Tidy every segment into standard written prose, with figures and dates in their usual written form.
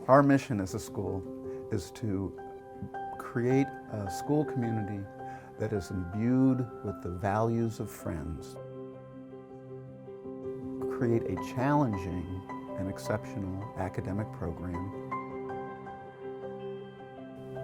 Our mission as a school is to create a school community that is imbued with the values of Friends. Create a challenging and exceptional academic program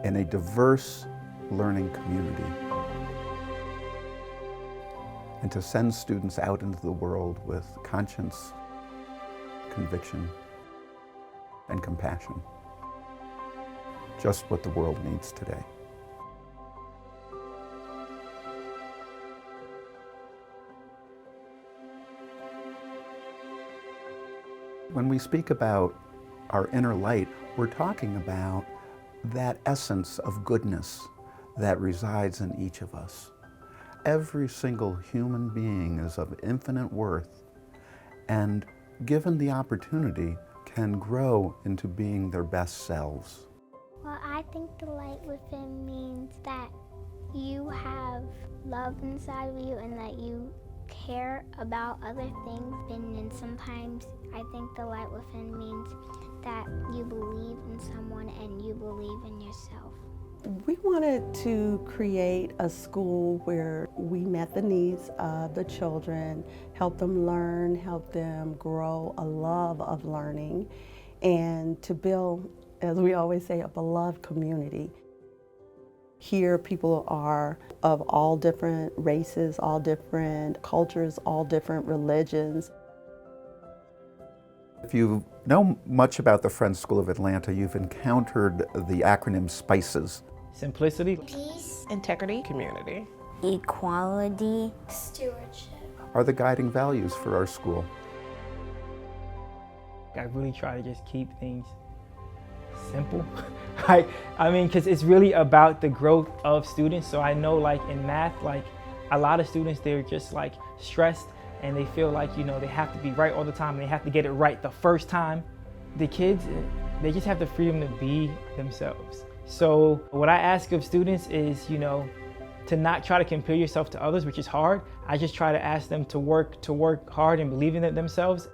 and a diverse learning community, and to send students out into the world with conscience, conviction, and compassion. Just what the world needs today. When we speak about our inner light, we're talking about that essence of goodness that resides in each of us. Every single human being is of infinite worth, and given the opportunity, can grow into being their best selves. Well, I think the light within means that you have love inside of you and that you care about other things. And then sometimes I think the light within means that you believe in someone and you believe in yourself. We wanted to create a school where we met the needs of the children, help them learn, help them grow a love of learning, and to build, as we always say, a beloved community. Here people are of all different races, all different cultures, all different religions. If you know much about the Friends School of Atlanta, you've encountered the acronym SPICES. Simplicity, Peace, integrity, community, equality, stewardship are the guiding values for our school. I really try to just keep things simple. I mean, because it's really about the growth of students. So I know, like in math, like a lot of students, they're just like stressed and they feel like, you know, they have to be right all the time and they have to get it right the first time. The kids, they just have the freedom to be themselves. So what I ask of students is, you know, to not try to compare yourself to others, which is hard. I just try to ask them to work hard and believe in it themselves.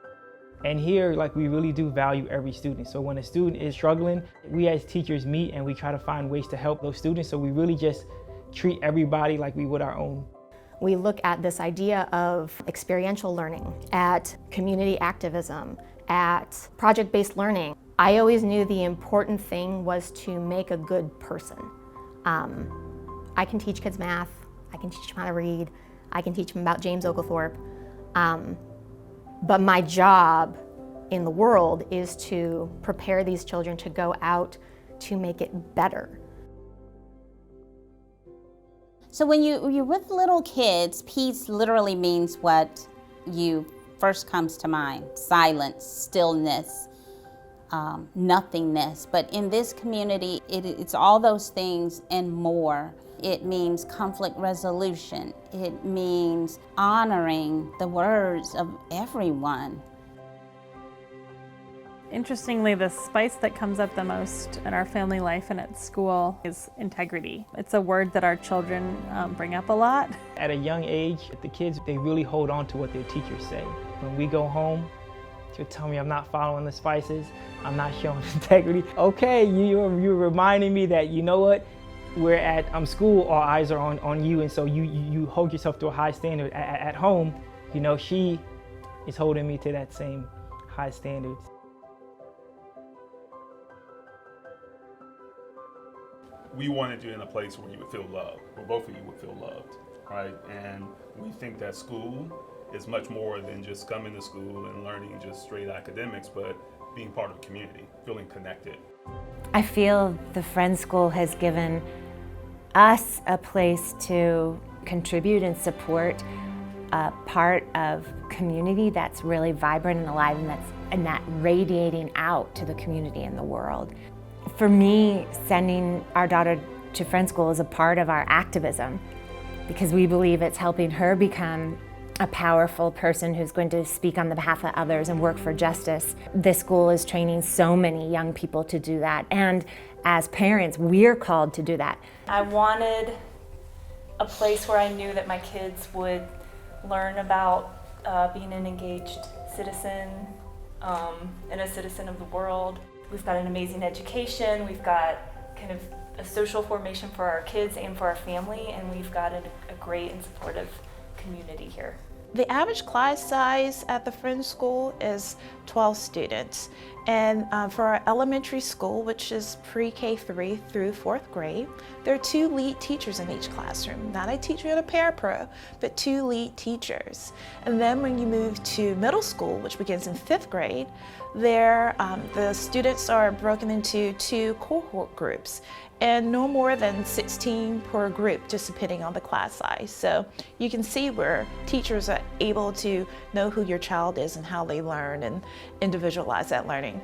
And here, like, we really do value every student. So when a student is struggling, we as teachers meet and we try to find ways to help those students. So we really just treat everybody like we would our own. We look at this idea of experiential learning, at community activism, at project-based learning. I always knew the important thing was to make a good person. I can teach kids math, I can teach them how to read, I can teach them about James Oglethorpe. But my job in the world is to prepare these children to go out to make it better. So when you're with little kids, peace literally means what you first comes to mind: silence, stillness, nothingness. But in this community, it's all those things and more. It means conflict resolution. It means honoring the words of everyone. Interestingly, the spice that comes up the most in our family life and at school is integrity. It's a word that our children bring up a lot. At a young age, the kids, they really hold on to what their teachers say. When we go home, she'll tell me I'm not following the spices, I'm not showing integrity. Okay, you're reminding me that, you know what, we're at school, all eyes are on you, and so you hold yourself to a high standard. At home, you know, she is holding me to that same high standards. We wanted you in a place where you would feel loved, where both of you would feel loved, right? And we think that school is much more than just coming to school and learning just straight academics, but being part of a community, feeling connected. I feel the Friends School has given us a place to contribute and support a part of community that's really vibrant and alive, and that radiating out to the community and the world. For me, sending our daughter to Friends School is a part of our activism, because we believe it's helping her become a powerful person who's going to speak on the behalf of others and work for justice. This school is training so many young people to do that, and as parents, we're called to do that. I wanted a place where I knew that my kids would learn about being an engaged citizen and a citizen of the world. We've got an amazing education, we've got kind of a social formation for our kids and for our family, and we've got a great and supportive community here. The average class size at the Friends School is 12 students. And for our elementary school, which is pre-K3 through 4th grade, there are 2 lead teachers in each classroom. Not a teacher and a parapro, but 2 lead teachers. And then when you move to middle school, which begins in 5th grade, there the students are broken into 2 cohort groups, and no more than 16 per group, just depending on the class size. So you can see where teachers are able to know who your child is and how they learn and individualize that learning.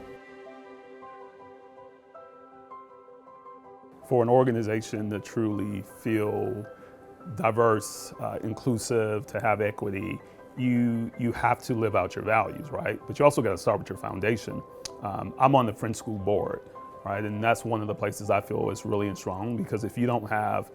For an organization to truly feel diverse, inclusive, to have equity, you have to live out your values, right? But you also got to start with your foundation. I'm on the Friends School board, right? And that's one of the places I feel is really strong, because if you don't have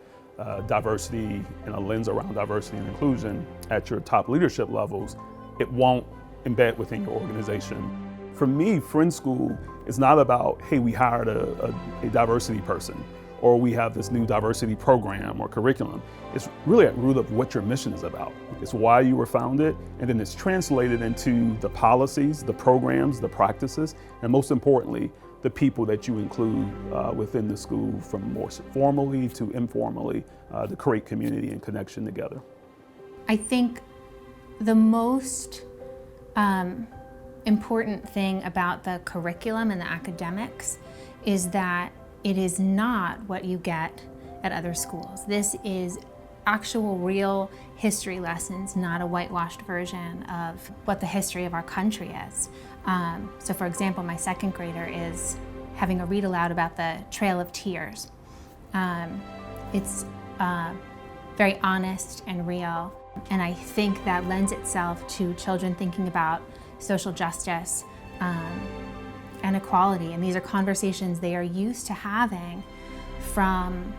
diversity and a lens around diversity and inclusion at your top leadership levels, it won't embed within your organization. For me, Friends School is not about, hey, we hired a diversity person, or we have this new diversity program or curriculum. It's really at root of what your mission is about. It's why you were founded, and then it's translated into the policies, the programs, the practices, and most importantly, the people that you include within the school, from more formally to informally, to create community and connection together. I think the most important thing about the curriculum and the academics is that it is not what you get at other schools. This is actual real history lessons, not a whitewashed version of what the history of our country is. So for example, my 2nd grader is having a read aloud about the Trail of Tears. It's very honest and real, and I think that lends itself to children thinking about social justice and equality, and these are conversations they are used to having from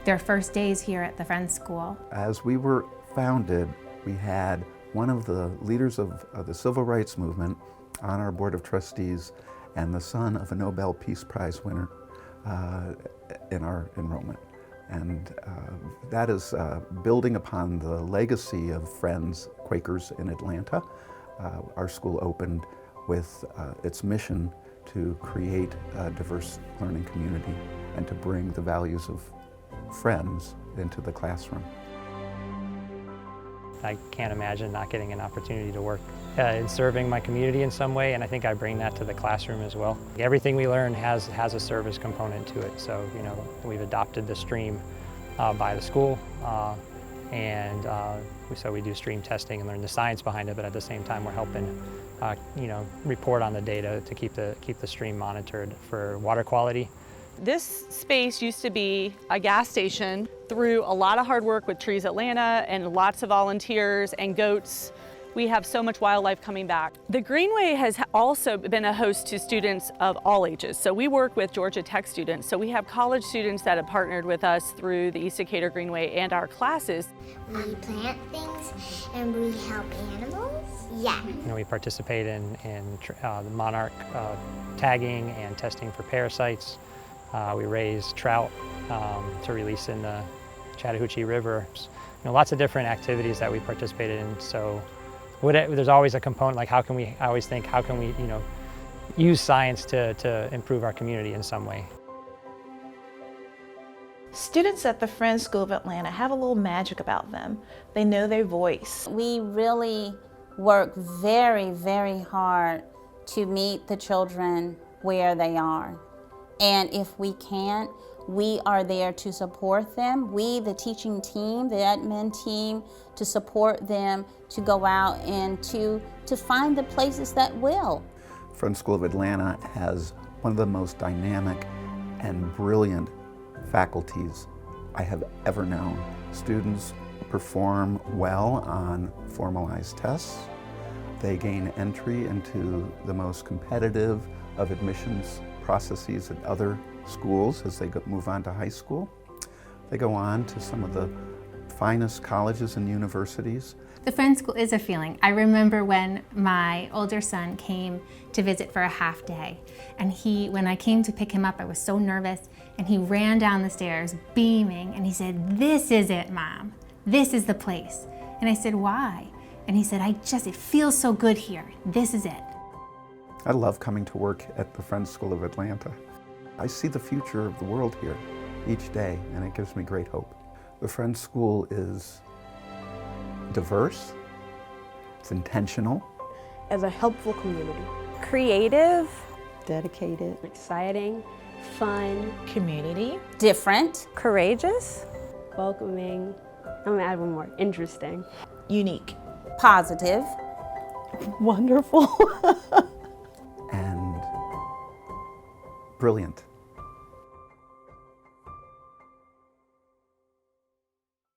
their first days here at the Friends School. As we were founded, we had one of the leaders of the Civil Rights Movement on our Board of Trustees, and the son of a Nobel Peace Prize winner in our enrollment. And that is building upon the legacy of Friends Quakers in Atlanta. Our school opened with its mission to create a diverse learning community and to bring the values of Friends into the classroom. I can't imagine not getting an opportunity to work in serving my community in some way, and I think I bring that to the classroom as well. Everything we learn has a service component to it, so we've adopted the STREAM by the school, and so we do STREAM testing and learn the science behind it, but at the same time we're helping report on the data to keep the stream monitored for water quality. This space used to be a gas station. Through a lot of hard work with Trees Atlanta and lots of volunteers and goats, we have so much wildlife coming back. The Greenway has also been a host to students of all ages. So we work with Georgia Tech students. So we have college students that have partnered with us through the East Decatur Greenway and our classes. We plant things and we help animals. Yeah. We participate in the monarch tagging and testing for parasites. We raise trout to release in the Chattahoochee River. Lots of different activities that we participated in. So there's always a component like I always think, how can we use science to improve our community in some way. Students at the Friends School of Atlanta have a little magic about them. They know their voice. We really work very, very hard to meet the children where they are. And if we can't, we are there to support them. We, the teaching team, the admin team, to support them, to go out and to find the places that will. Friends School of Atlanta has one of the most dynamic and brilliant faculties I have ever known. Students perform well on formalized tests. They gain entry into the most competitive of admissions processes at other schools as they move on to high school. They go on to some of the finest colleges and universities. The Friends School is a feeling. I remember when my older son came to visit for a half day, and when I came to pick him up, I was so nervous, and he ran down the stairs beaming, and he said, "This is it, Mom. This is the place." And I said, "Why?" And he said, it feels so good here. This is it. I love coming to work at the Friends School of Atlanta. I see the future of the world here each day, and it gives me great hope. The Friends School is diverse, it's intentional, as a helpful community. Creative, dedicated, exciting, fun, community, different, courageous, welcoming, I'm gonna add one more, interesting, unique, positive, wonderful, and brilliant.